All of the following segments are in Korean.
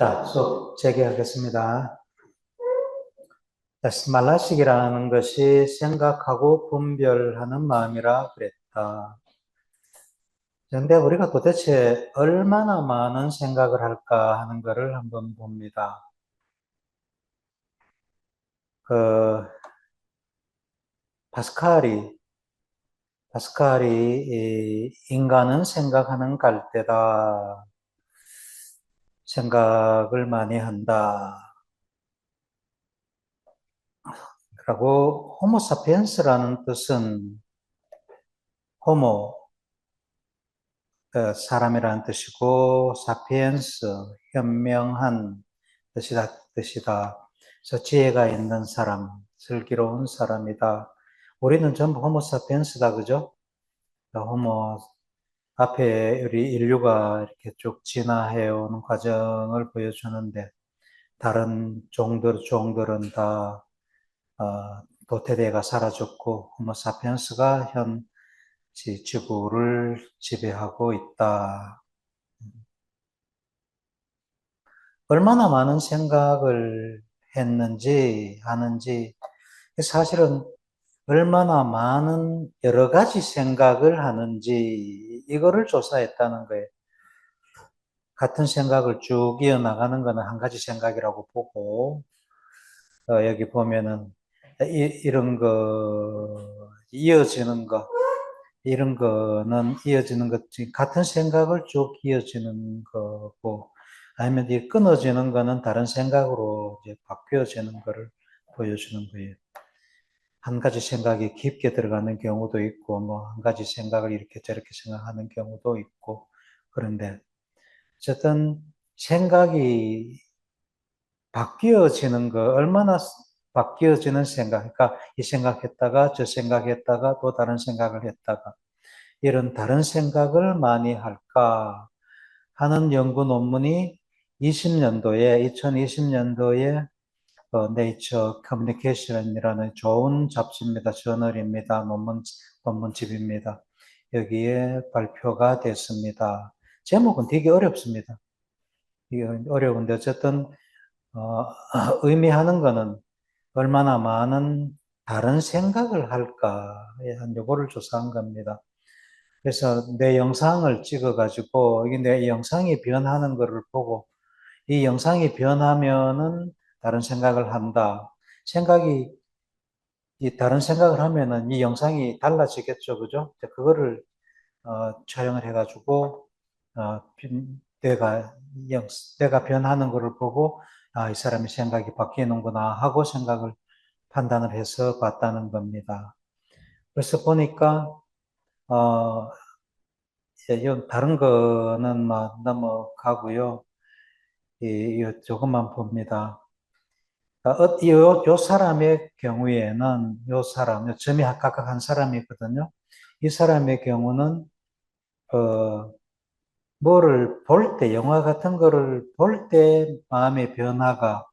자, 수업 재개하겠습니다. 스말라식이라는 것이 생각하고 분별하는 마음이라 그랬다. 그런데 우리가 도대체 얼마나 많은 생각을 할까 하는 것을 한번 봅니다. 그, 파스칼이, 파스칼이 인간은 생각하는 갈대다. 생각을 많이 한다. 그리고 호모사피엔스라는 뜻은 호모, 사람이라는 뜻이고, 사피엔스, 현명한 뜻이다. 그래서 지혜가 있는 사람, 슬기로운 사람이다. 우리는 전부 호모사피엔스다, 그죠? 호모, 앞에 우리 인류가 이렇게 쭉 진화해오는 과정을 보여주는데, 다른 종들은 다, 도태되가 사라졌고, 호모사피엔스가 현 지구를 지배하고 있다. 얼마나 많은 생각을 했는지, 하는지, 사실은 얼마나 많은 여러 가지 생각을 하는지, 이거를 조사했다는 거예요. 같은 생각을 쭉 이어나가는 거는 한 가지 생각이라고 보고, 여기 보면은, 이런 거, 이어지는 거, 이런 거는 이어지는 것, 같은 생각을 쭉 이어지는 거고, 아니면 이 끊어지는 거는 다른 생각으로 이제 바뀌어지는 거를 보여주는 거예요. 한 가지 생각이 깊게 들어가는 경우도 있고, 뭐, 한 가지 생각을 이렇게 저렇게 생각하는 경우도 있고, 그런데, 어쨌든 생각이 바뀌어지는 거, 얼마나 바뀌어지는 생각, 그러니까 이 생각했다가 저 생각했다가 또 다른 생각을 했다가, 이런 다른 생각을 많이 할까 하는 연구 논문이 2020년도에 네이처 커뮤니케이션이라는 좋은 잡지입니다. 저널입니다. 논문집입니다. 여기에 발표가 됐습니다. 제목은 되게 어렵습니다. 이게 어려운데 어쨌든 의미하는 거는 얼마나 많은 다른 생각을 할까에 한 요거를 조사한 겁니다. 그래서 내 영상을 찍어가지고, 이게 내 영상이 변하는 것을 보고, 이 영상이 변하면은 다른 생각을 한다. 생각이, 이 다른 생각을 하면은 이 영상이 달라지겠죠. 그죠? 그거를, 촬영을 해가지고, 어, 내가, 내가 변하는 것을 보고, 아, 이 사람의 생각이 바뀌는구나 하고 생각을 판단을 해서 봤다는 겁니다. 그래서 보니까, 어, 다른 거는 막 넘어가고요. 조금만 봅니다. 요 사람의 경우에는, 점이 각각 한 사람이거든요. 이 사람의 경우는, 뭐를 볼 때, 영화 같은 거를 볼 때 마음의 변화가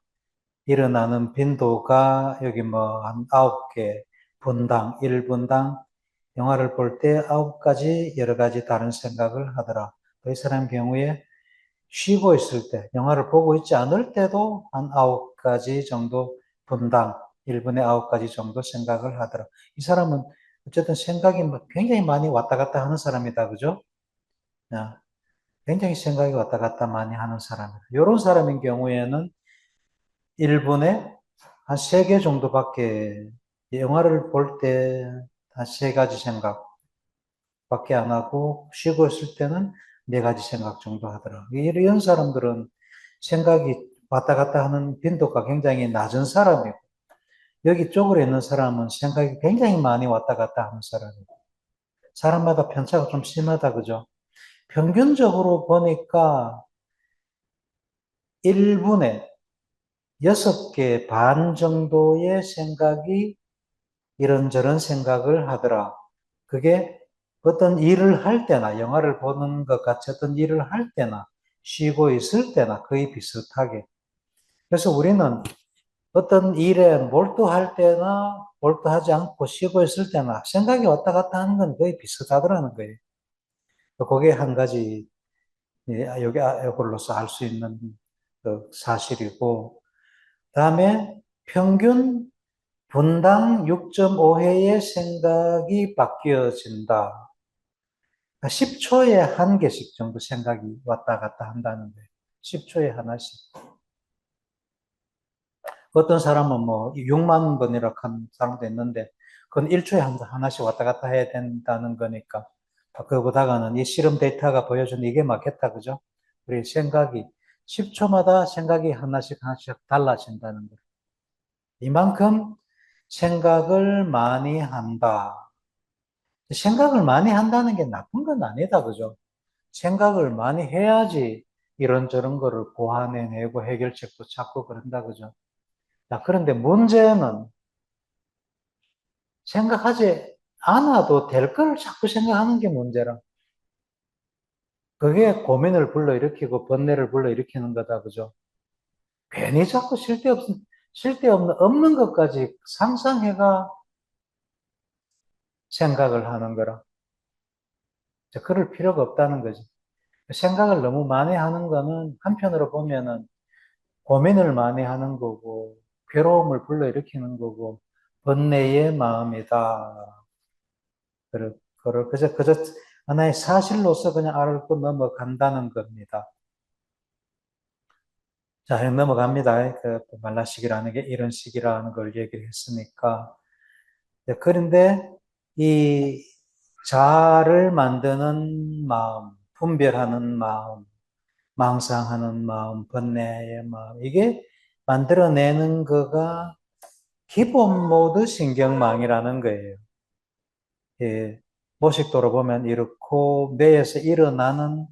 일어나는 빈도가 여기 뭐 한 9개, 분당, 1분당 영화를 볼 때 9가지 여러 가지 다른 생각을 하더라. 이 사람 경우에 쉬고 있을 때, 영화를 보고 있지 않을 때도 한 9가지 정도 분당, 1분에 9가지 정도 생각을 하더라. 이 사람은 어쨌든 생각이 굉장히 많이 왔다 갔다 하는 사람이다. 그죠? 굉장히 생각이 왔다 갔다 많이 하는 사람이다. 이런 사람인 경우에는 1분에 한 3개 정도밖에, 영화를 볼 때 한 3가지 생각밖에 안 하고, 쉬고 있을 때는 4가지 생각 정도 하더라. 이런 사람들은 생각이 왔다 갔다 하는 빈도가 굉장히 낮은 사람이고, 여기 쪽으로 있는 사람은 생각이 굉장히 많이 왔다 갔다 하는 사람이고, 사람마다 편차가 좀 심하다, 그죠? 평균적으로 보니까 1분에 6개 반 정도의 생각이 이런저런 생각을 하더라. 그게 어떤 일을 할 때나, 영화를 보는 것 같이 어떤 일을 할 때나, 쉬고 있을 때나 거의 비슷하게. 그래서 우리는 어떤 일에 몰두할 때나, 몰두하지 않고 쉬고 있을 때나, 생각이 왔다 갔다 하는 건 거의 비슷하더라는 거예요. 그게 한 가지, 여기, 이걸로서 알 수 있는 그 사실이고, 다음에 평균 분당 6.5회의 생각이 바뀌어진다. 10초에 한 개씩 정도 생각이 왔다 갔다 한다는데, 10초에 하나씩. 어떤 사람은 뭐 6만 번이라고 한 사람도 있는데, 그건 1초에 하나씩 왔다 갔다 해야 된다는 거니까. 그거보다가는 이 실험 데이터가 보여준 이게 맞겠다, 그죠? 우리 생각이, 10초마다 생각이 하나씩 하나씩 달라진다는 거. 이만큼 생각을 많이 한다. 생각을 많이 한다는 게 나쁜 건 아니다, 그죠? 생각을 많이 해야지 이런저런 거를 보완해내고 해결책도 찾고 그런다, 그죠? 자, 그런데 문제는 생각하지 않아도 될 걸 자꾸 생각하는 게 문제라. 그게 고민을 불러일으키고 번뇌를 불러일으키는 거다, 그죠? 괜히 자꾸 쓸데없는 것까지 상상해가 생각을 하는 거라. 그럴 필요가 없다는 거지. 생각을 너무 많이 하는 거는 한편으로 보면은 고민을 많이 하는 거고, 괴로움을 불러일으키는 거고, 번뇌의 마음이다. 그저 하나의 사실로서 그냥 알고 넘어간다는 겁니다. 자, 넘어갑니다. 그 말라식이라는 게 이런 식이라는 걸 얘기를 했으니까. 네, 그런데 이 자아를 만드는 마음, 분별하는 마음, 망상하는 마음, 번뇌의 마음, 이게 만들어내는 거가 기본 모드 신경망이라는 거예요. 예, 모식도로 보면 이렇고, 뇌에서 일어나는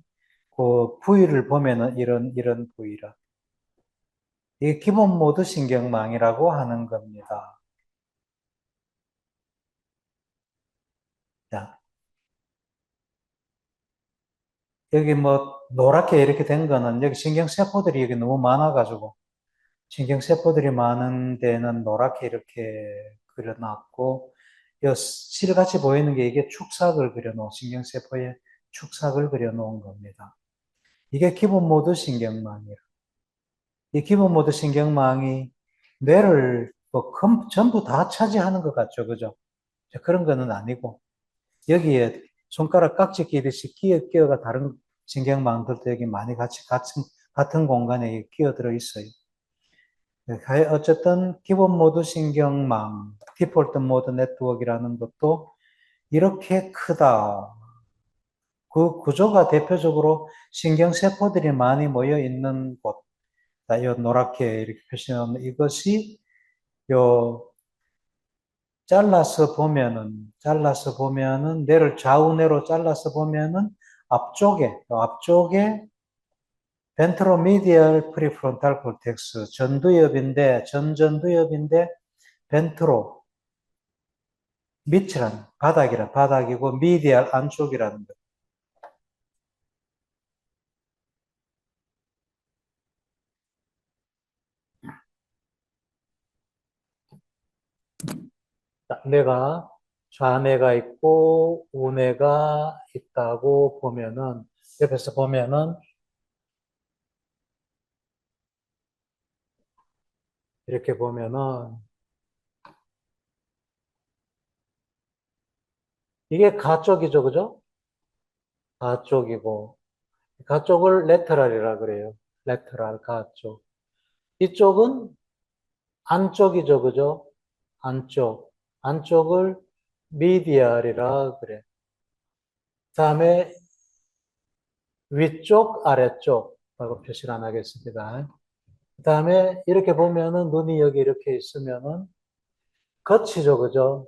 그 부위를 보면은 이런 부위라. 이게 기본 모드 신경망이라고 하는 겁니다. 자, 여기 뭐, 노랗게 이렇게 된 거는 여기 신경세포들이 여기 너무 많아가지고, 신경세포들이 많은 데는 노랗게 이렇게 그려놨고, 이 실같이 보이는 게 이게 축삭을 그려놓은, 신경세포에 축삭을 그려놓은 겁니다. 이게 기본 모드 신경망이에요. 이 기본 모드 신경망이 뇌를 뭐 전부 다 차지하는 것 같죠, 그죠? 그런 거는 아니고, 여기에 손가락 깍지 끼듯이 끼어가 다른 신경망들도 여기 많이 같은 공간에 끼어들어 있어요. 어쨌든 기본 모드 신경망, 디폴트 모드 네트워크라는 것도 이렇게 크다. 그 구조가 대표적으로 신경세포들이 많이 모여 있는 곳, 이 노랗게 이렇게 표시하는 이것이 요 잘라서 보면은 뇌를 좌우뇌로 잘라서 보면은 앞쪽에 벤트로미디얼 프리프론탈 콜텍스 전두엽인데 벤트로 밑이란 바닥이고 미디얼 안쪽이라는 거. 뇌가 좌뇌가 있고 우뇌가 있다고 보면은 옆에서 보면은 이렇게 보면은 이게 가쪽이죠, 그죠? 가쪽이고 가쪽을 레터럴이라 그래요. 레터럴 가쪽. 이쪽은 안쪽이죠, 그죠? 안쪽을 미디얼이라 그래. 다음에 위쪽, 아래쪽라고 표시를 안 하겠습니다. 그 다음에 이렇게 보면은 눈이 여기 이렇게 있으면은 겉이죠, 그죠?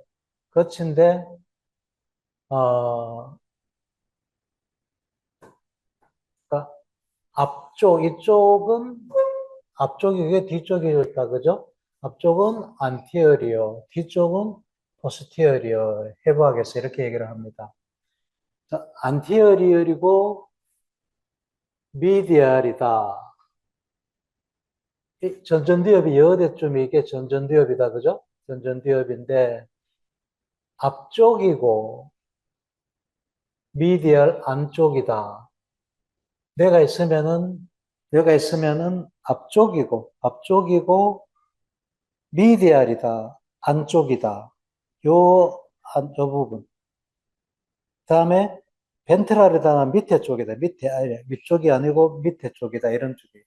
겉인데, 그러니까 앞쪽이 왜 뒤쪽이었다, 그죠? 앞쪽은 안티어리어, 뒤쪽은 포스티어리어, 해부학에서 이렇게 얘기를 합니다. 안티어리얼이고 미디얼이다. 전전두엽이 여대쯤에 이게 전전두엽이다, 그죠? 전전두엽인데 앞쪽이고 미디얼 안쪽이다. 내가 있으면은 여기가 있으면은 앞쪽이고, 미디알이다, 안쪽이다. 요 부분. 그 다음에 벤트랄이다는 밑에 쪽이다. 아니, 위쪽이 아니고 밑에 쪽이다. 이런 쪽이.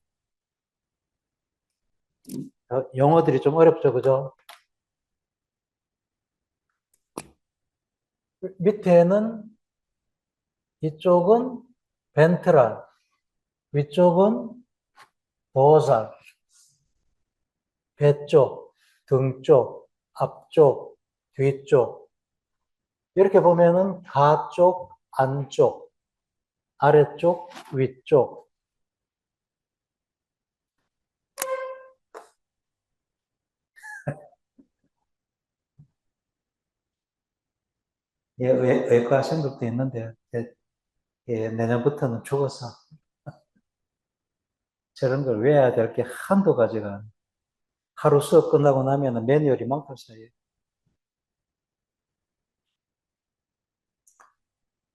용어들이 좀 어렵죠, 그죠? 밑에는 이쪽은 벤트랄, 위쪽은 도살, 배 쪽, 등 쪽, 앞쪽, 뒤쪽. 이렇게 보면은 가쪽, 안쪽, 아래쪽, 위쪽. 예, 외과 생각도 있는데, 예, 내년부터는 죽어서 저런 걸 외워야 될 게 한두 가지가 하루 수업 끝나고 나면 매뉴얼이 많고 사요.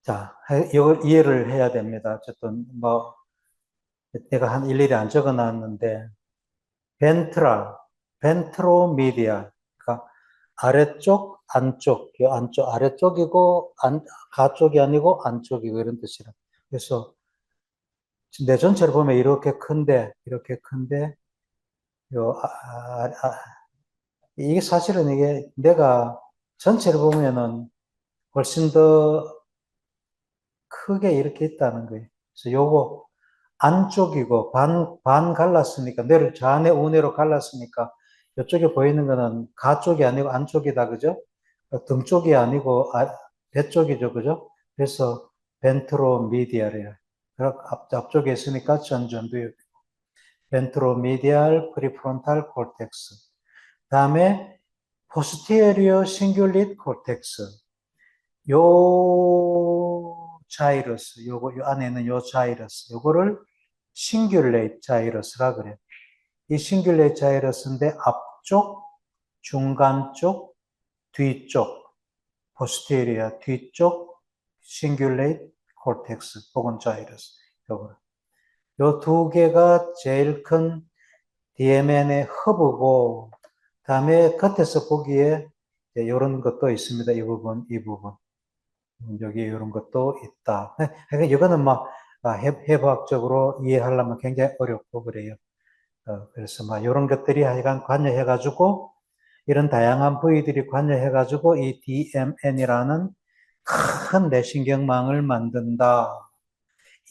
자, 이걸 이해를 해야 됩니다. 어쨌든 뭐 내가 한 일일이 안 적어놨는데 벤트랄, 벤트로미디아, 그러니까 아래쪽, 안쪽, 이 안쪽 아래쪽이고 가쪽이 아니고 안쪽이고 이런 뜻이라. 그래서 내 전체를 보면 이렇게 큰데 요 이게 사실은 이게 내가 전체를 보면은 훨씬 더 크게 이렇게 있다는 거예요. 그래서 요거 안쪽이고 반 갈랐으니까 뇌를 좌뇌 우뇌로 갈랐으니까 이쪽에 보이는 거는 가 쪽이 아니고 안쪽이다 그죠? 등 쪽이 아니고 배 쪽이죠 그죠? 그래서 벤트로미디얼이에요. 앞쪽에 있으니까 전두엽. 벤트로미디얼 프리프론탈 콜텍스. 다음에 포스테리어 싱귤릿 콜텍스. 요 자이러스, 요 안에 있는 요 자이러스, 요거를 싱귤레이트 자이러스라 그래요. 이 싱귤레이트 자이러스인데 앞쪽, 중간 쪽, 뒤쪽, 포스테리아 뒤쪽, 싱귤레이트 콜텍스 혹은 자이러스. 요거. 요 두 개가 제일 큰 DMN의 허브고, 다음에 겉에서 보기에 이런 것도 있습니다. 이 부분. 여기 이런 것도 있다. 그러니까 이거는 막 해부학적으로 이해하려면 굉장히 어렵고 그래요. 그래서 막 이런 것들이 하여간 관여해가지고 이런 다양한 부위들이 관여해가지고 이 DMN이라는 큰 뇌신경망을 만든다.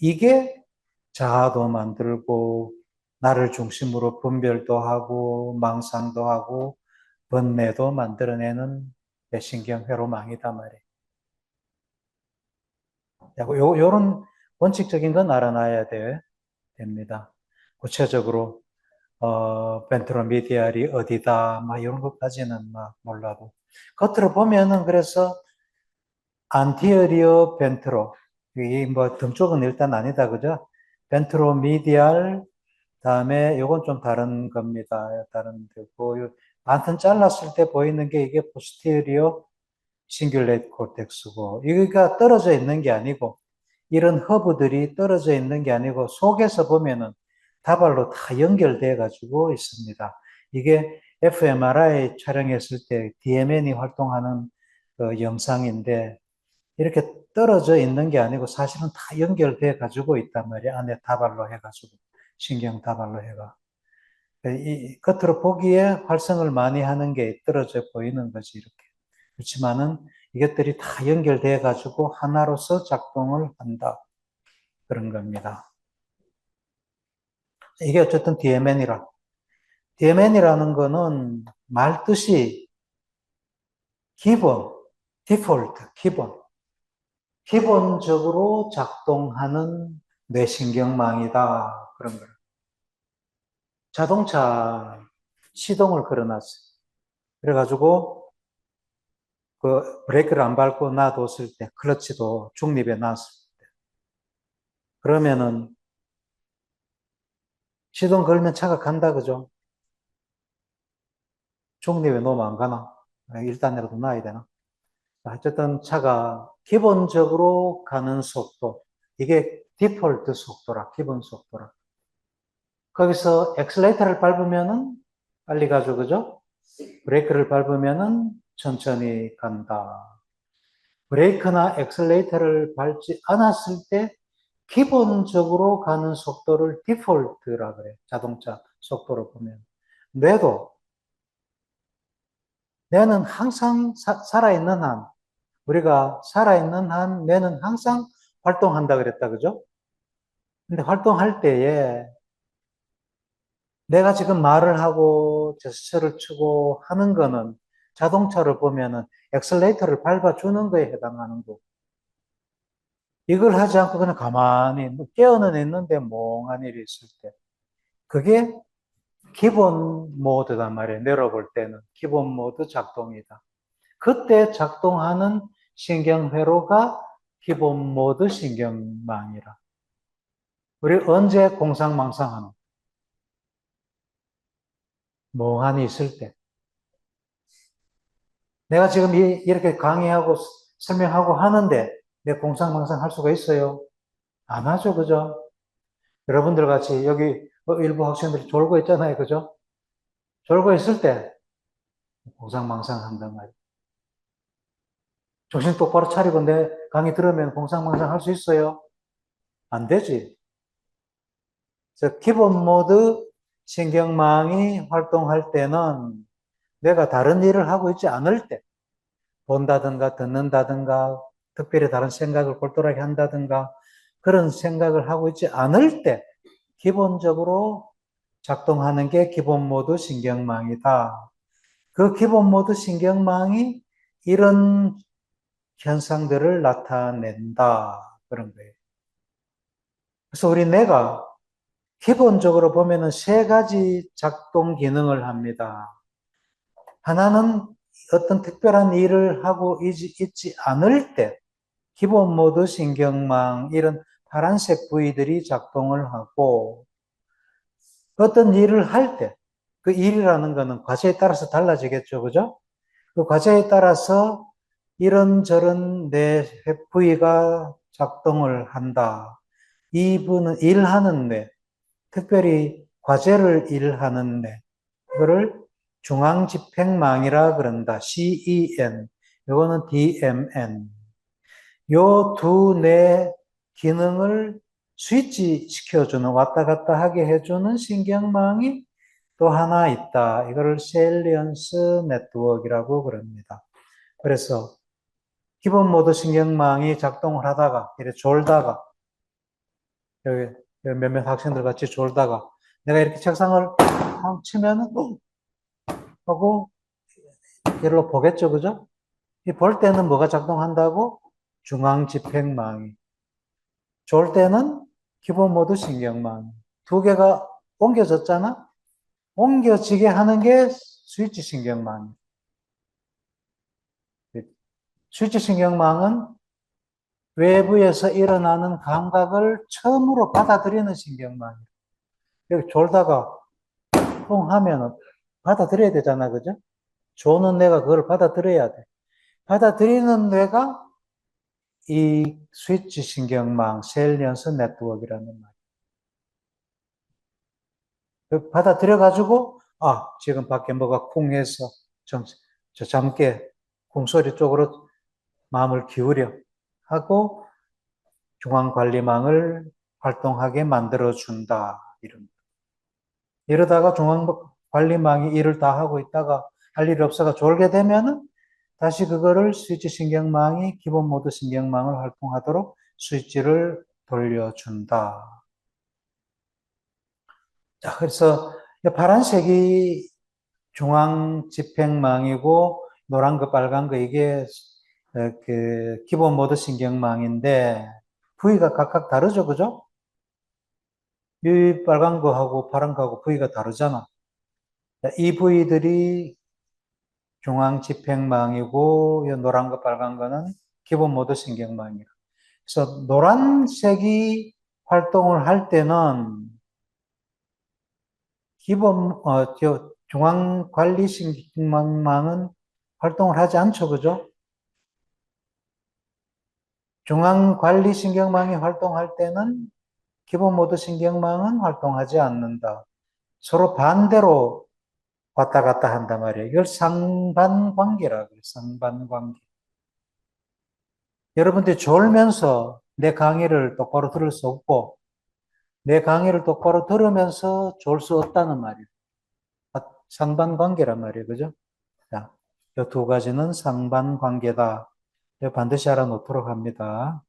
이게 자아도 만들고 나를 중심으로 분별도 하고 망상도 하고 번뇌도 만들어내는 뇌신경 회로망이다 말이에요. 요런 원칙적인 건 알아놔야 됩니다. 구체적으로, 벤트로미디알이 어디다, 막 이런 것까지는 막 몰라도. 겉으로 보면은 그래서, 안티어리어 벤트로, 이 뭐 등 쪽은 일단 아니다, 그죠? 벤트로미디알, 다음에 요건 좀 다른 겁니다. 다른 데고, 반튼 잘랐을 때 보이는 게 이게 포스테리어 싱귤레이트 콜텍스고, 여기가 떨어져 있는 게 아니고, 이런 허브들이 떨어져 있는 게 아니고 속에서 보면은 다발로 다 연결돼 가지고 있습니다. 이게 fMRI 촬영했을 때 DMN이 활동하는 그 영상인데 이렇게 떨어져 있는 게 아니고 사실은 다 연결돼 가지고 있단 말이에요. 안에 다발로 해가지고 신경 다발로 해가. 이 겉으로 보기에 활성을 많이 하는 게 떨어져 보이는 거지 이렇게. 그렇지만은 이것들이 다 연결돼 가지고 하나로서 작동을 한다. 그런 겁니다. 이게 어쨌든 DMN이라. DMN이라는 거는 말 뜻이 기본, 디폴트, 기본적으로 작동하는 뇌신경망이다. 그런 거예요. 자동차 시동을 걸어놨어요. 그래가지고 그 브레이크를 안 밟고 놔뒀을 때, 클러치도 중립에 놨을 때, 그러면은 시동 걸면 차가 간다, 그죠? 중립에 놓으면 안 가나? 1단이라도 놔야 되나? 어쨌든 차가 기본적으로 가는 속도, 이게 디폴트 속도라, 기본 속도라. 거기서 엑셀레이터를 밟으면은 빨리 가죠, 그죠? 브레이크를 밟으면은 천천히 간다. 브레이크나 엑셀레이터를 밟지 않았을 때 기본적으로 가는 속도를 디폴트라 그래. 자동차 속도로 보면. 뇌도, 뇌는 항상 살아있는 한, 우리가 살아있는 한 뇌는 항상 활동한다 그랬다, 그죠? 근데 활동할 때에 내가 지금 말을 하고 제스처를 치고 하는 거는 자동차를 보면은 엑셀레이터를 밟아주는 거에 해당하는 거고, 이걸 하지 않고 그냥 가만히 깨어는 있는데 멍한 일이 있을 때, 그게 기본 모드단 말이에요. 내려볼 때는 기본 모드 작동이다. 그때 작동하는 신경회로가 기본 모드 신경망이라. 우리 언제 공상망상하노? 멍하니 있을 때. 내가 지금 이렇게 강의하고 설명하고 하는데 내 공상망상 할 수가 있어요? 안 하죠, 그죠? 여러분들 같이 여기 일부 학생들이 졸고 있잖아요, 그죠? 졸고 있을 때 공상망상 한단 말이에요. 정신 똑바로 차리고 내 강의 들으면 공상망상 할 수 있어요? 안 되지. 그래서 기본 모드 신경망이 활동할 때는 내가 다른 일을 하고 있지 않을 때, 본다든가 듣는다든가 특별히 다른 생각을 골똘하게 한다든가 그런 생각을 하고 있지 않을 때 기본적으로 작동하는 게 기본 모드 신경망이다. 그 기본 모드 신경망이 이런 현상들을 나타낸다. 그런 거예요. 그래서 우리 뇌가 기본적으로 보면은 세 가지 작동 기능을 합니다. 하나는 어떤 특별한 일을 하고 있지 않을 때 기본 모드 신경망 이런 파란색 부위들이 작동을 하고 어떤 일을 할 때 그 일이라는 것은 과제에 따라서 달라지겠죠. 그죠? 그 과제에 따라서 이런저런 뇌 부위가 작동을 한다. 이분은 일하는 뇌, 특별히 과제를 일하는 뇌, 이거를 중앙집행망이라 그런다. CEN, 이거는 DMN. 요 두 뇌 기능을 스위치 시켜주는, 왔다 갔다 하게 해주는 신경망이 또 하나 있다. 이거를 셀리언스 네트워크라고 그럽니다. 그래서 기본 모드 신경망이 작동을 하다가, 이렇게 졸다가, 여기 몇몇 학생들 같이 졸다가, 내가 이렇게 책상을 치면은, 하고, 이리로 보겠죠, 그죠? 이 볼 때는 뭐가 작동한다고? 중앙집행망이. 졸 때는 기본 모드 신경망. 두 개가 옮겨졌잖아? 옮겨지게 하는 게 스위치 신경망. 스위치 신경망은 외부에서 일어나는 감각을 처음으로 받아들이는 신경망이에요. 여기 졸다가 퐁 하면 받아들여야 되잖아, 그죠? 조는 뇌가 그걸 받아들여야 돼. 받아들이는 뇌가 이 스위치 신경망, 셀리언스 네트워크라는 말이에요. 받아들여가지고, 아, 지금 밖에 뭐가 쿵 해서 저 잠깨 쿵소리 쪽으로 마음을 기울여 하고 중앙관리망을 활동하게 만들어준다. 이러다가 중앙관리망이 일을 다 하고 있다가 할 일이 없어가 졸게 되면은 다시 그거를 스위치 신경망이 기본 모드 신경망을 활동하도록 스위치를 돌려준다. 자, 그래서 파란색이 중앙집행망이고 노란 거, 빨간 거 이게 그 기본 모드 신경망인데 부위가 각각 다르죠, 그죠? 이 빨간 거하고 파란 거하고 부위가 다르잖아. 이 부위들이 중앙집행망이고 이 노란 거, 빨간 거는 기본 모드 신경망이야. 그래서 노란색이 활동을 할 때는 중앙관리신경망은 활동을 하지 않죠, 그죠? 중앙관리신경망이 활동할 때는 기본 모드 신경망은 활동하지 않는다. 서로 반대로 왔다 갔다 한단 말이에요. 이걸 상반관계라고 해요. 상반관계. 여러분들이 졸면서 내 강의를 똑바로 들을 수 없고 내 강의를 똑바로 들으면서 졸 수 없다는 말이에요. 상반관계란 말이에요. 그죠? 자, 이 두 가지는 상반관계다. 반드시 알아놓도록 합니다.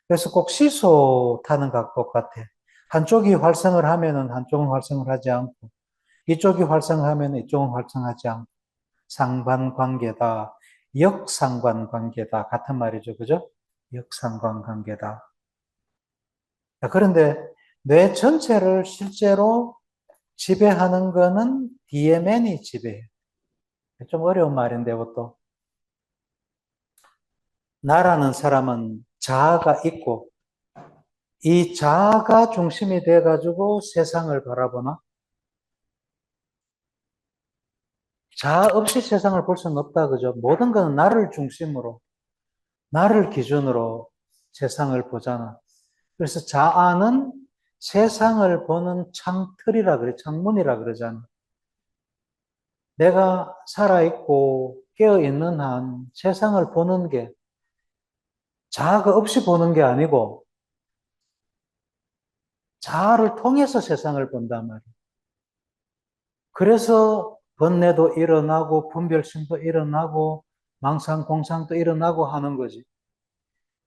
그래서 꼭 시소 타는 각도 같아. 한쪽이 활성을 하면은 한쪽은 활성을 하지 않고, 이쪽이 활성하면 이쪽은 활성하지 않고, 상반관계다. 역상관관계다. 같은 말이죠. 그죠? 역상관관계다. 그런데 뇌 전체를 실제로 지배하는 거는 DMN이 지배해요. 좀 어려운 말인데, 이것도. 나라는 사람은 자아가 있고, 이 자아가 중심이 돼가지고 세상을 바라보나? 자아 없이 세상을 볼 수는 없다, 그죠? 모든 것은 나를 중심으로, 나를 기준으로 세상을 보잖아. 그래서 자아는 세상을 보는 창틀이라 그래, 창문이라 그러잖아. 내가 살아있고 깨어있는 한 세상을 보는 게 자아가 없이 보는 게 아니고 자아를 통해서 세상을 본단 말이야. 그래서 번뇌도 일어나고 분별심도 일어나고 망상, 공상도 일어나고 하는 거지.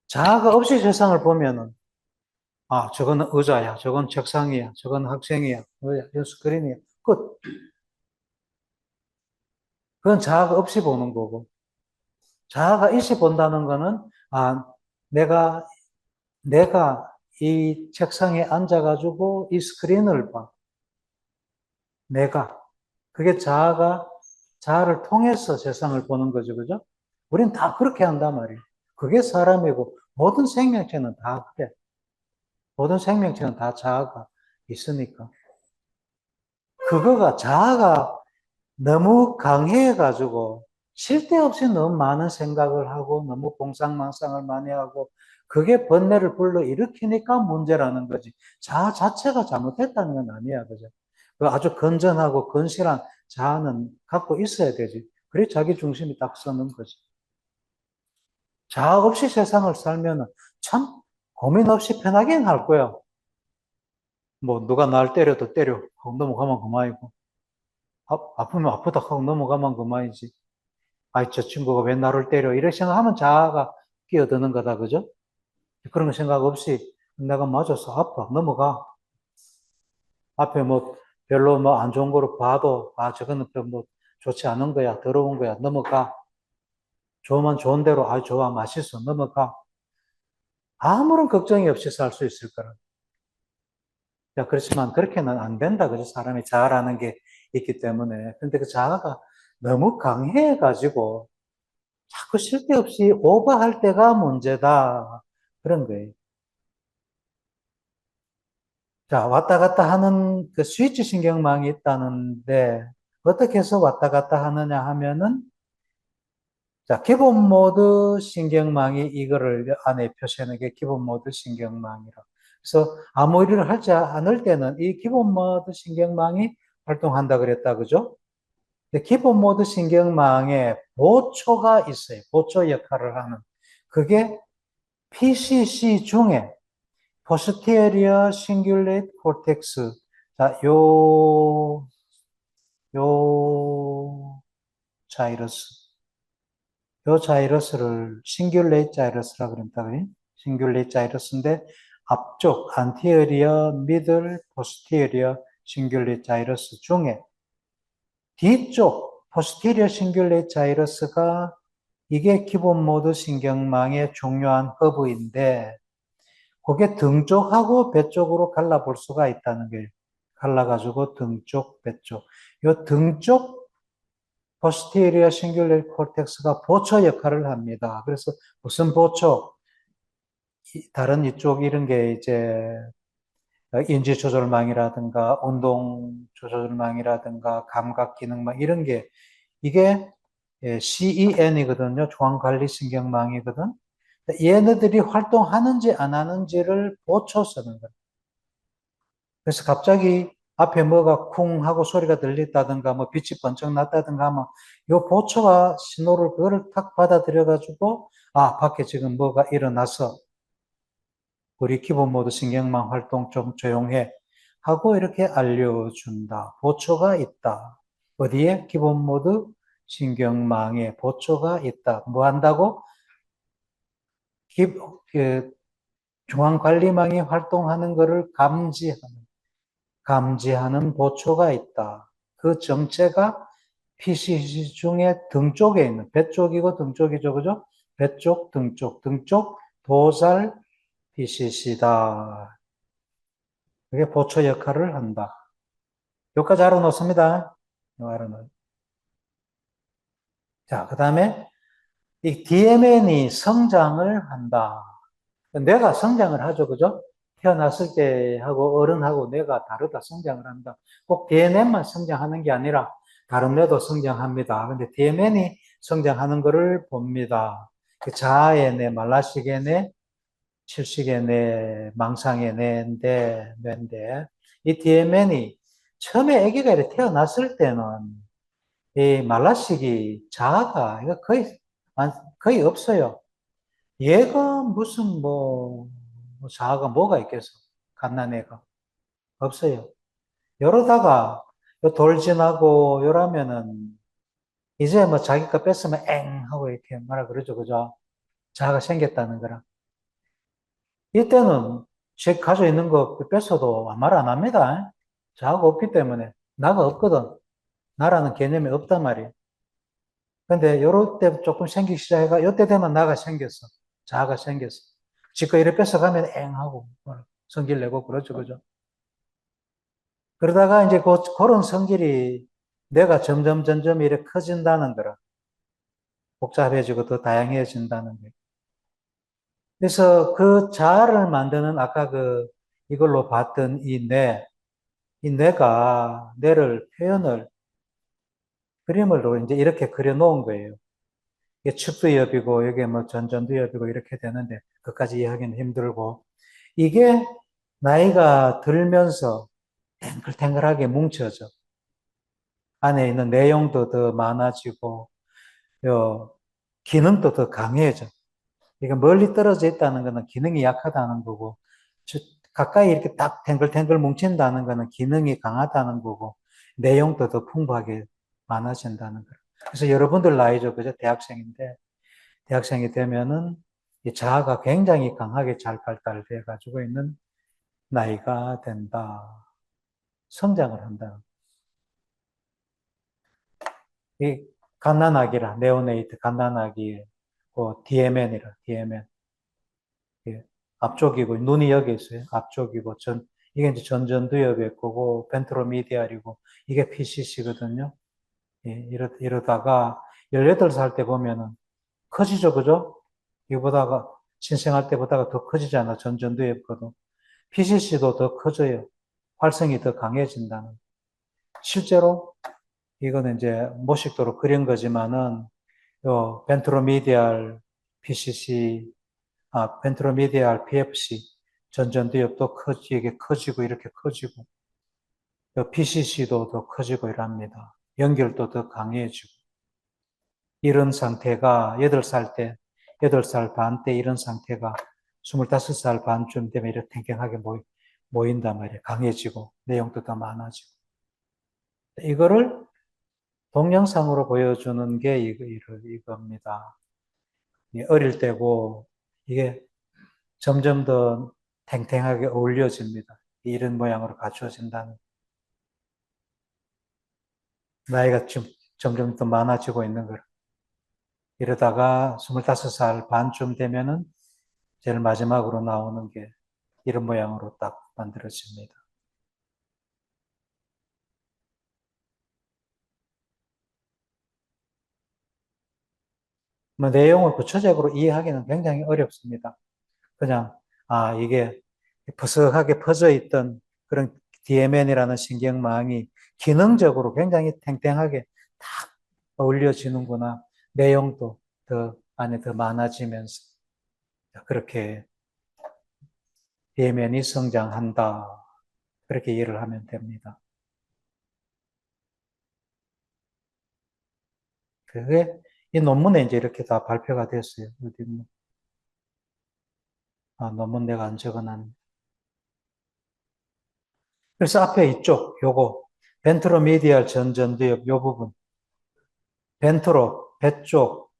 자아가 없이 세상을 보면은 아, 저건 의자야, 저건 책상이야, 저건 학생이야, 이건 스크린이야. 끝. 그건 자아가 없이 보는 거고. 자아가 있이 본다는 거는 아, 내가 내가 이 책상에 앉아가지고 이 스크린을 봐. 내가. 그게 자아를 통해서 세상을 보는 거죠. 그죠? 우린 다 그렇게 한단 말이에요. 그게 사람이고, 모든 생명체는 다 그래. 모든 생명체는 다 자아가 있으니까. 자아가 너무 강해가지고, 쉴 데 없이 너무 많은 생각을 하고, 너무 공상망상을 많이 하고, 그게 번뇌를 불러 일으키니까 문제라는 거지. 자아 자체가 잘못됐다는 건 아니야. 그죠? 그 아주 건전하고 건실한 자아는 갖고 있어야 되지. 그래 자기 중심이 딱 서는 거지. 자아 없이 세상을 살면 참 고민 없이 편하긴 할 거야. 뭐 누가 날 때려도 때려. 하고 넘어가면 그만이고. 아프면 아프다 하고 넘어가면 그만이지. 아이, 저 친구가 왜 나를 때려? 이렇게 생각하면 자아가 끼어드는 거다. 그죠? 그런 거 생각 없이 내가 맞아서 아파. 넘어가. 앞에 뭐 별로 뭐 안 좋은 거로 봐도 아, 저거는 뭐 좋지 않은 거야. 더러운 거야. 넘어가. 좋으면 좋은 대로 아, 좋아. 맛있어. 넘어가. 아무런 걱정이 없이 살 수 있을 거라. 야, 그렇지만 그렇게는 안 된다. 그죠? 사람이 자아라는 게 있기 때문에. 근데 그 자아가 너무 강해가지고 자꾸 쓸데없이 오버할 때가 문제다. 그런 거예요. 자, 왔다 갔다 하는 그 스위치 신경망이 있다는데 어떻게 해서 왔다 갔다 하느냐 하면은 자, 기본 모드 신경망이 이거를 안에 표시하는 게 기본 모드 신경망이라. 그래서 아무 일을 하지 않을 때는 이 기본 모드 신경망이 활동한다 그랬다. 그죠? 근데 기본 모드 신경망에 보초가 있어요. 보초 역할을 하는. 그게 PCC 중에 posterior cingulate cortex. 자, 요 자이러스. 요 자이러스를 싱귤레이트 자이러스라고 그럽니다. 싱귤레이트 자이러스인데 앞쪽 안티어리어, 미들, 포스티어리어 싱귤레이트 자이러스 중에 뒤쪽 포스티리어 싱귤레이트 자이러스가 이게 기본 모드 신경망의 중요한 허브인데 그게 등 쪽하고 배 쪽으로 갈라볼 수가 있다는 거예요. 갈라가지고 등 쪽, 배 쪽. 요 등 쪽 posterior cingulate cortex가 보초 역할을 합니다. 그래서 무슨 보초? 다른 이쪽 이런 게 이제 인지 조절망이라든가 운동 조절망이라든가 감각 기능망 이런 게 이게 CEN이거든요. 중앙관리신경망이거든. 얘네들이 활동하는지 안 하는지를 보초 쓰는 거예요. 그래서 갑자기 앞에 뭐가 쿵 하고 소리가 들렸다든가, 뭐 빛이 번쩍 났다든가 하면, 요 보초가 신호를 그거를 탁 받아들여가지고, 아, 밖에 지금 뭐가 일어나서, 우리 기본 모드 신경망 활동 좀 조용해. 하고 이렇게 알려준다. 보초가 있다. 어디에? 기본 모드 신경망에 보초가 있다. 뭐 한다고? 그 중앙관리망이 활동하는 것을 감지하는 보초가 있다. 그 정체가 PCC 중에 등 쪽에 있는, 배 쪽이고 등 쪽이죠. 그죠? 배 쪽, 등 쪽, 도살 PCC다. 그게 보초 역할을 한다. 여기까지 알아놓습니다. 자, 그 다음에 이 DMN이 성장을 한다. 내가 성장을 하죠. 그죠? 태어났을 때하고 어른하고 내가 다르다. 성장을 한다. 꼭 DNM만 성장하는 게 아니라 다른 뇌도 성장합니다. 근데 DMN이 성장하는 것을 봅니다. 그 자아의 뇌, 말라식의 뇌, 칠식의 뇌, 망상의 뇌인데, 이 DMN이 처음에 아기가 이렇게 태어났을 때는 이 말라식이 자아가 이거 거의 없어요. 얘가 무슨 뭐 자아가 뭐가 있겠어? 갓난애가 없어요. 이러다가 돌 지나고 이러면은 이제 뭐 자기 가 뺐으면 엥 하고 이렇게 뭐라 그러죠, 그죠? 자아가 생겼다는 거라. 이때는 제 가지고 있는 거 뺐어도 말 안 합니다. 자아가 없기 때문에 나가 없거든. 나라는 개념이 없단 말이에요. 근데 요럴 때 조금 생기기 시작해가 요때 되면 나가 생겼어. 자아가 생겼어. 지가 이래 뺏어가면 엥 하고 성질 내고 그러죠, 그죠? 그러다가 이제 그런 성질이 내가 점점 이렇게 커진다는 거라. 복잡해지고 더 다양해진다는 거. 그래서 그 자아를 만드는 아까 이걸로 봤던 이 뇌를 표현을 그림으로 이제 이렇게 그려놓은 거예요. 이게 측두엽이고, 이게 뭐 전두엽이고 이렇게 되는데, 그까지 이해하기는 힘들고. 이게 나이가 들면서 탱글탱글하게 뭉쳐져. 안에 있는 내용도 더 많아지고, 요, 기능도 더 강해져. 그러니까 멀리 떨어져 있다는 것은 기능이 약하다는 거고, 가까이 이렇게 딱 탱글탱글 뭉친다는 것은 기능이 강하다는 거고, 내용도 더 풍부하게 많아진다는 거예요. 그래서 여러분들 나이죠. 그죠? 대학생이 되면은 이 자아가 굉장히 강하게 잘 발달돼 가지고 있는 나이가 된다. 성장을 한다. 이 갓난아기라, 네오네이트 갓난아기, DMN이라, DMN. 예, 앞쪽이고, 눈이 여기 있어요. 앞쪽이고, 이게 이제 전두엽의 거고, 벤트로미디알이고, 이게 PCC거든요. 예, 이러다가 18살 때 보면은 커지죠, 그죠? 이보다가, 신생할 때보다가 더 커지잖아, 전두엽거든. PCC도 더 커져요. 활성이 더 강해진다는. 실제로, 이거는 이제 모식도로 그린 거지만은, 요, 벤트로미디알 PCC, 벤트로미디알 PFC, 전두엽도 이게 커지고, 이렇게 커지고, PCC도 더 커지고 이랍니다. 연결도 더 강해지고. 이런 상태가 8살 반 때 이런 상태가 25살 반쯤 되면 이렇게 탱탱하게 모인단 말이에요. 강해지고, 내용도 더 많아지고. 이거를 동영상으로 보여주는 게 이겁니다. 어릴 때고, 이게 점점 더 탱탱하게 어울려집니다. 이런 모양으로 갖추어진다는. 나이가 좀 점점 더 많아지고 있는 거라. 이러다가 25살 반쯤 되면은 제일 마지막으로 나오는 게 이런 모양으로 딱 만들어집니다. 뭐 내용을 구체적으로 이해하기는 굉장히 어렵습니다. 그냥, 이게 퍼석하게 퍼져 있던 그런 DMN이라는 신경망이 기능적으로 굉장히 탱탱하게 탁 어울려지는구나. 내용도 더 안에 더 많아지면서. 그렇게 DMN이 성장한다. 그렇게 이해를 하면 됩니다. 그게 이 논문에 이제 이렇게 다 발표가 됐어요. 어디 뭐, 논문 내가 안 적어놨네. 그래서 앞에 이쪽, 요거, 벤트로미디얼 전전두엽 요 부분, 벤트로, 배 쪽,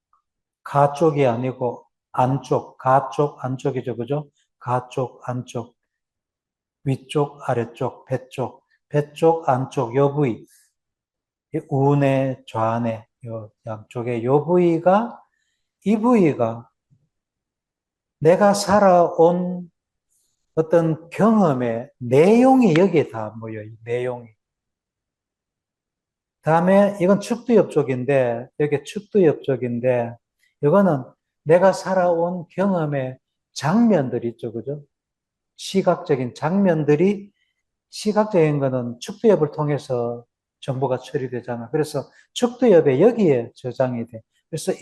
가 쪽이 아니고 안쪽, 가 쪽, 안쪽이죠, 그죠? 가 쪽, 안쪽, 위쪽, 아래쪽, 배 쪽, 안쪽, 요 부위, 우내, 좌내, 요 양쪽에 요 부위가, 이 부위가 내가 살아온 어떤 경험의 내용이 여기에 다 모여요, 내용이. 다음에 이건 측두엽 쪽인데, 여기 측두엽 쪽인데, 이거는 내가 살아온 경험의 장면들이 있죠, 그죠? 시각적인 장면들이, 시각적인 거는 측두엽을 통해서 정보가 처리되잖아. 그래서 측두엽에 여기에 저장이 돼. 그래서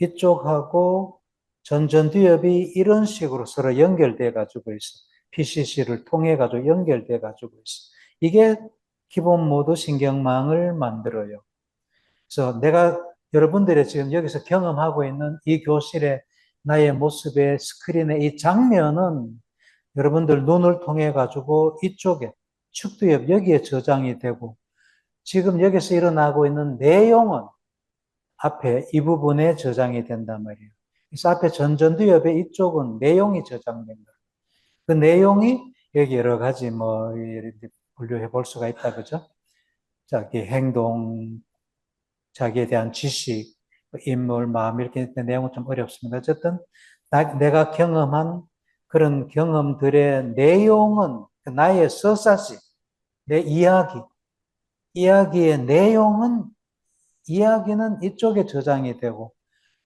이쪽하고 전전두엽이 이런 식으로 서로 연결돼 가지고 있어. PCC를 통해 가지고 연결돼 가지고 있어. 이게 기본 모드 신경망을 만들어요. 그래서 내가 여러분들이 지금 여기서 경험하고 있는 이 교실의 나의 모습의 스크린의 이 장면은 여러분들 눈을 통해 가지고 이쪽에 축두엽 여기에 저장이 되고 지금 여기서 일어나고 있는 내용은 앞에 이 부분에 저장이 된단 말이에요. 그래서 앞에 전전두엽의 이쪽은 내용이 저장된 거예요. 그 내용이 여기 여러 가지 뭐 분류해 볼 수가 있다, 그죠? 자기 행동, 자기에 대한 지식, 인물, 마음 이렇게 내용은 좀 어렵습니다. 어쨌든 내가 경험한 그런 경험들의 내용은 나의 서사시, 내 이야기의 내용은 이야기는 이쪽에 저장이 되고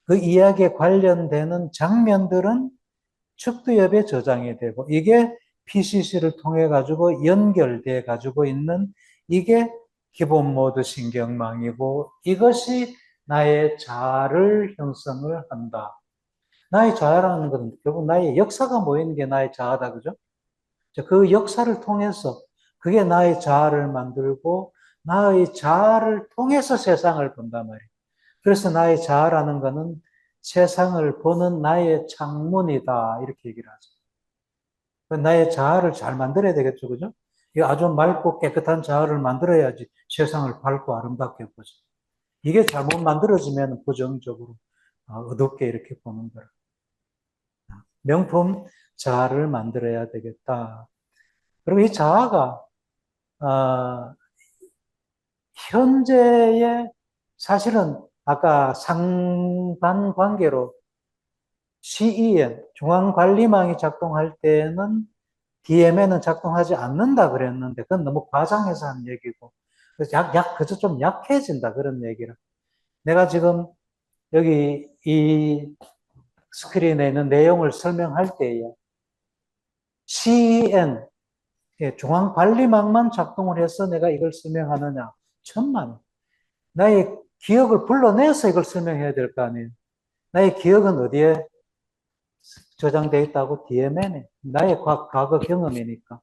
그 이야기에 관련되는 장면들은 측두엽에 저장이 되고 이게 PCC를 통해 가지고 연결돼 가지고 있는 이게 기본 모드 신경망이고 이것이 나의 자아를 형성을 한다. 나의 자아라는 것은 결국 나의 역사가 모이는 게 나의 자아다, 그죠? 그 역사를 통해서 그게 나의 자아를 만들고 나의 자아를 통해서 세상을 본단 말이에요. 그래서 나의 자아라는 것은 세상을 보는 나의 창문이다. 이렇게 얘기를 하죠. 나의 자아를 잘 만들어야 되겠죠. 그죠? 이 아주 맑고 깨끗한 자아를 만들어야지 세상을 밝고 아름답게 보죠. 이게 잘못 만들어지면 부정적으로 어둡게 이렇게 보는 거라. 명품 자아를 만들어야 되겠다. 그리고 이 자아가 어, 현재의 사실은 아까 상반 관계로 CEN 중앙관리망이 작동할 때는 DMN은 작동하지 않는다 그랬는데 그건 너무 과장해서 한 얘기고 그래서 그저 좀 약해진다 그런 얘기를. 내가 지금 여기 이 스크린에 있는 내용을 설명할 때에 CEN 중앙관리망만 작동을 해서 내가 이걸 설명하느냐? 천만. 나의 기억을 불러내서 이걸 설명해야 될 거 아니에요. 나의 기억은 어디에 저장되어 있다고? DMN에. 나의 과거 경험이니까.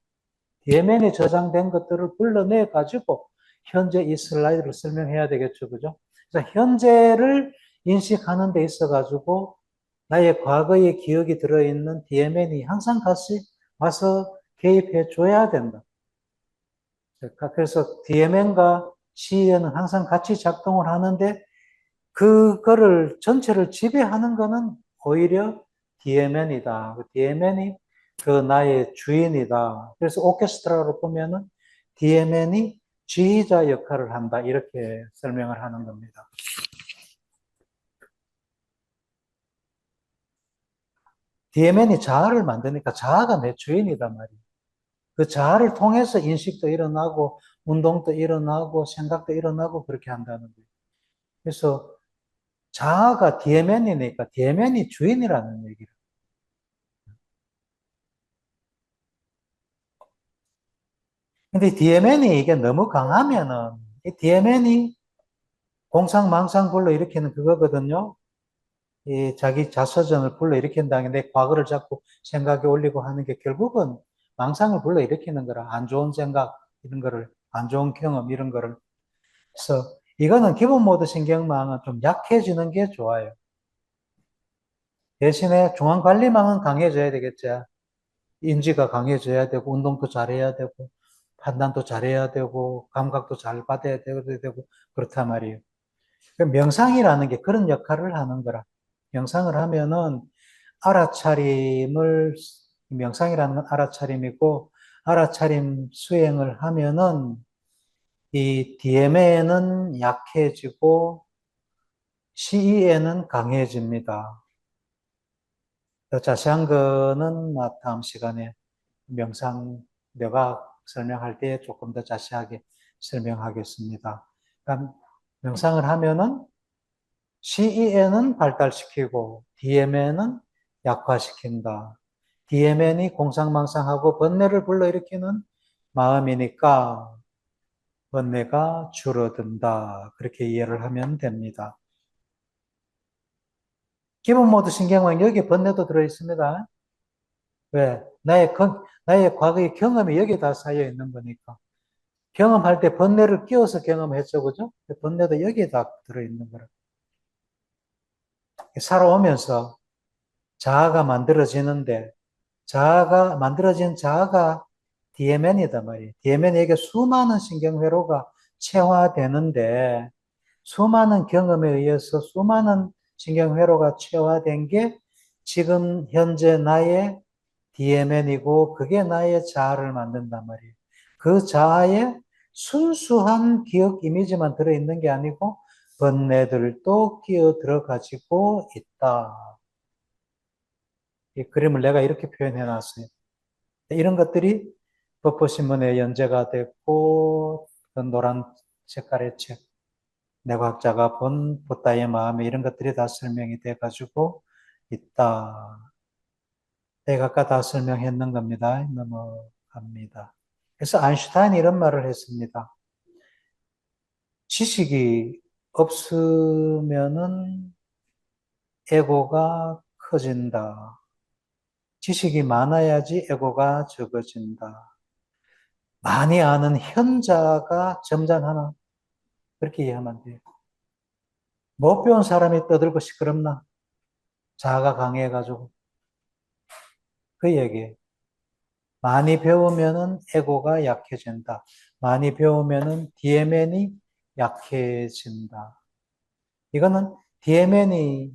DMN에 저장된 것들을 불러내 가지고 현재 이 슬라이드를 설명해야 되겠죠. 그죠? 그래서 현재를 인식하는 데 있어 가지고 나의 과거의 기억이 들어있는 DMN이 항상 같이 와서 개입해 줘야 된다. 그래서 DMN과 CEN은 항상 같이 작동을 하는데 그거를 전체를 지배하는 거는 오히려 DMN이다. DMN이 그 나의 주인이다. 그래서 오케스트라로 보면은 DMN이 지휘자 역할을 한다. 이렇게 설명을 하는 겁니다. DMN이 자아를 만드니까 자아가 내 주인이단 말이에요. 그 자아를 통해서 인식도 일어나고 운동도 일어나고 생각도 일어나고 그렇게 한다는 거예요. 그래서 자아가 DMN이니까 DMN이 주인이라는 얘기를. 근데 DMN이 이게 너무 강하면은 이 DMN이 공상망상 불러 일으키는 그거거든요. 이 자기 자서전을 불러일으킨다는 게 내 과거를 자꾸 생각에 올리고 하는 게 결국은 망상을 불러일으키는 거라. 안 좋은 생각, 이런 거를, 안 좋은 경험, 이런 거를. 그래서 이거는 기본 모드 신경망은 좀 약해지는 게 좋아요. 대신에 중앙관리망은 강해져야 되겠죠. 인지가 강해져야 되고, 운동도 잘해야 되고, 판단도 잘해야 되고, 감각도 잘 받아야 되고, 그렇단 말이에요. 명상이라는 게 그런 역할을 하는 거라. 명상을 하면은 알아차림을, 명상이라는 건 알아차림이고, 알아차림 수행을 하면은 이 DMA는 약해지고 CEN은 강해집니다. 더 자세한 거는 다음 시간에 명상 뇌과학 설명할 때 조금 더 자세하게 설명하겠습니다. 그러니까 명상을 하면은 CEN은 발달시키고 DMN은 약화시킨다. DMN이 공상망상하고 번뇌를 불러일으키는 마음이니까 번뇌가 줄어든다. 그렇게 이해를 하면 됩니다. 기본 모드 신경은 여기 번뇌도 들어있습니다. 왜? 나의 과거의 경험이 여기에 다 쌓여 있는 거니까. 경험할 때 번뇌를 끼워서 경험했죠, 그죠? 번뇌도 여기에 다 들어있는 거라. 살아오면서 자아가 만들어지는데, 만들어진 자아가 DMN이다 말이에요. DMN에게 수많은 신경회로가 체화되는데, 수많은 경험에 의해서 수많은 신경회로가 체화된 게 지금 현재 나의 DMN이고, 그게 나의 자아를 만든단 말이에요. 그 자아에 순수한 기억 이미지만 들어있는 게 아니고, 번뇌들도 끼어 들어가지고 있다. 이 그림을 내가 이렇게 표현해 놨어요. 이런 것들이 버퍼신문에 연재가 됐고, 그 노란 색깔의 책, 내과학자가 본 붓다의 마음에 이런 것들이 다 설명이 돼가지고 있다. 내가 아까 다 설명했는 겁니다. 넘어갑니다. 그래서 아인슈타인이 이런 말을 했습니다. 지식이 없으면은 에고가 커진다. 지식이 많아야지 에고가 적어진다. 많이 아는 현자가 점잖하나? 그렇게 이해하면 돼요. 못 배운 사람이 떠들고 시끄럽나? 자아가 강해가지고. 그 얘기예요. 많이 배우면은 에고가 약해진다. 많이 배우면은 DMN이 약해진다. 이거는 DMN이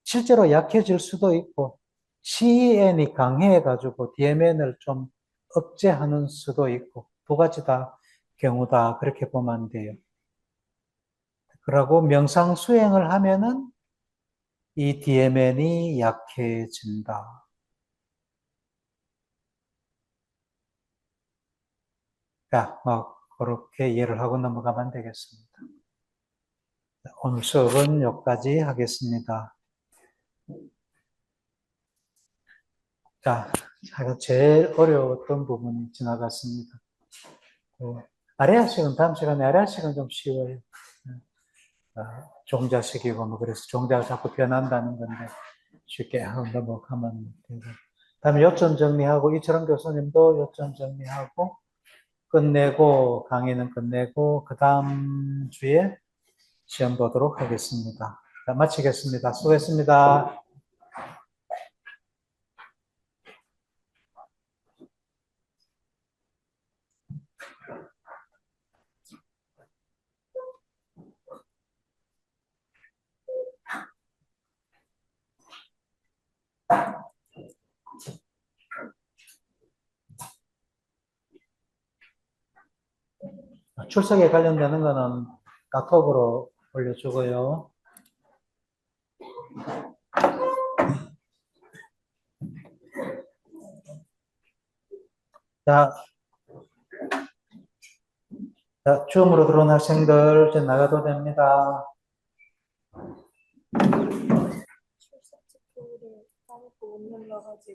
실제로 약해질 수도 있고, CEN이 강해가지고 DMN을 좀 억제하는 수도 있고, 두 가지 다 경우다. 그렇게 보면 돼요. 그러고 명상 수행을 하면은 이 DMN이 약해진다. 자, 그렇게 이해를 하고 넘어가면 되겠습니다. 오늘 수업은 여기까지 하겠습니다. 자, 제일 어려웠던 부분이 지나갔습니다. 아래 하식은 다음 시간에 아래 하식은 좀 쉬워요. 종자식이고 뭐 그래서 종자가 자꾸 변한다는 건데 쉽게 넘어가면 되고. 다음에 요점 정리하고 이철원 교수님도 요점 정리하고 끝내고 강의는 끝내고 그 다음 주에 시험 보도록 하겠습니다. 자, 마치겠습니다. 수고했습니다. 출석에 관련되는 거는 카톡으로 올려주고요. 자, 처음으로 들어온 학생들 이제 나가도 됩니다. 출석 체크를 까먹고 못 눌러가지고.